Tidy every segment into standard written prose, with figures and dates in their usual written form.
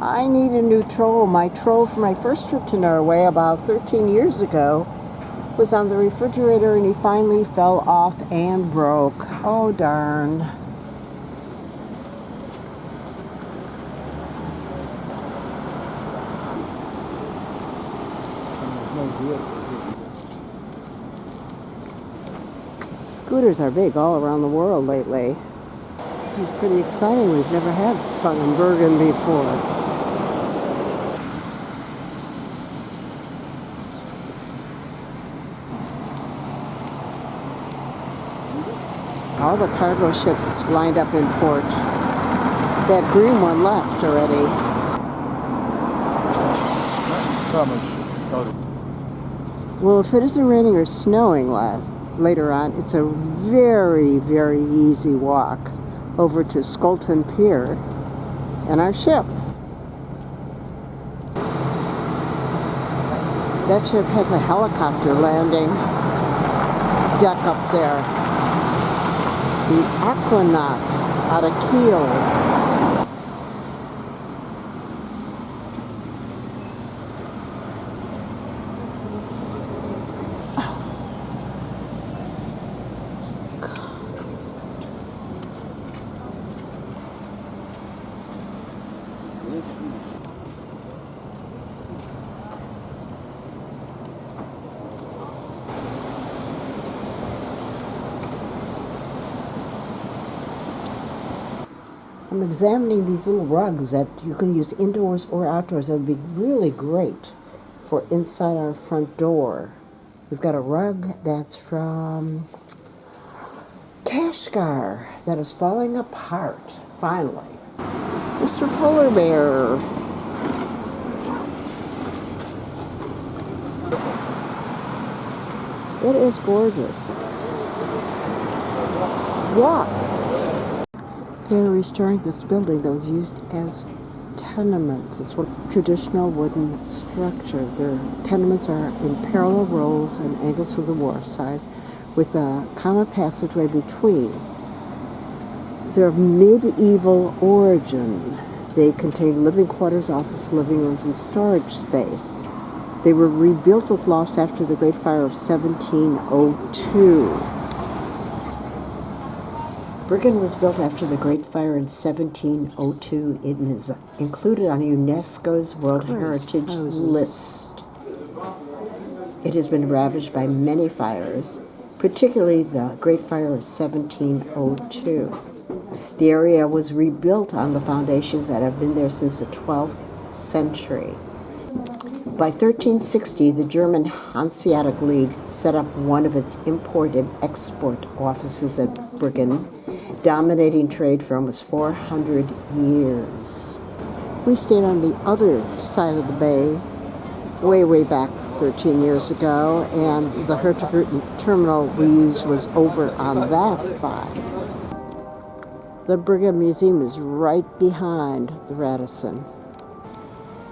I need a new troll. My troll for my first trip to Norway about 13 years ago was on the refrigerator and he finally fell off and broke. Oh darn. Scooters are big all around the world lately. This is pretty exciting. We've never had sun in Bergen before. All the cargo ships lined up in port. That green one left already. Well, if it isn't raining or snowing later on, it's a very, very easy walk over to Skolton Pier and our ship. That ship has a helicopter landing deck up there. The Aquanaut out of Kiel. I'm examining these little rugs that you can use indoors or outdoors. That would be really great for inside our front door. We've got a rug that's from Kashgar that is falling apart, finally. Mr. Polar Bear. It is gorgeous. Walk. They're restoring this building that was used as tenements. It's a traditional wooden structure. Their tenements are in parallel rows and angles to the wharf side with a common passageway between. They're of medieval origin. They contain living quarters, office, living rooms, and storage space. They were rebuilt with lofts after the Great Fire of 1702. BRYGGEN was built after the Great Fire in 1702. It is included on UNESCO's World Heritage List. It has been ravaged by many fires, particularly the Great Fire of 1702. The area was rebuilt on the foundations that have been there since the 12th century. By 1360, the German Hanseatic League set up one of its import and export offices at BRYGGEN, dominating trade for almost 400 years. We stayed on the other side of the bay way back 13 years ago, and the Hertiger terminal we used was over on that side. The BRYGGEN Museum is right behind the Radisson,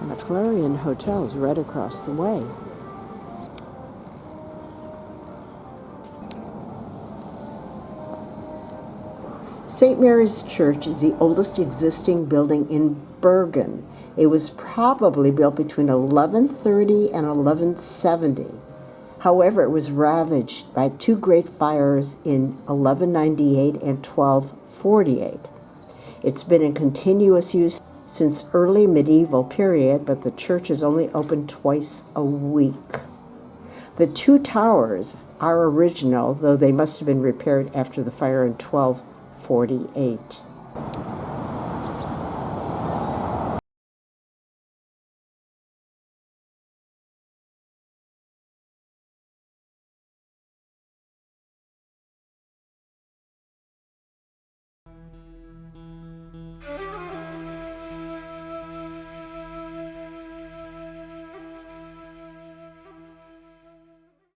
and the Clarion Hotel is right across the way. St. Mary's Church is the oldest existing building in Bergen. It was probably built between 1130 and 1170. However, it was ravaged by two great fires in 1198 and 1248. It's been in continuous use since early medieval period, but the church is only open twice a week. The two towers are original, though they must have been repaired after the fire in 1248.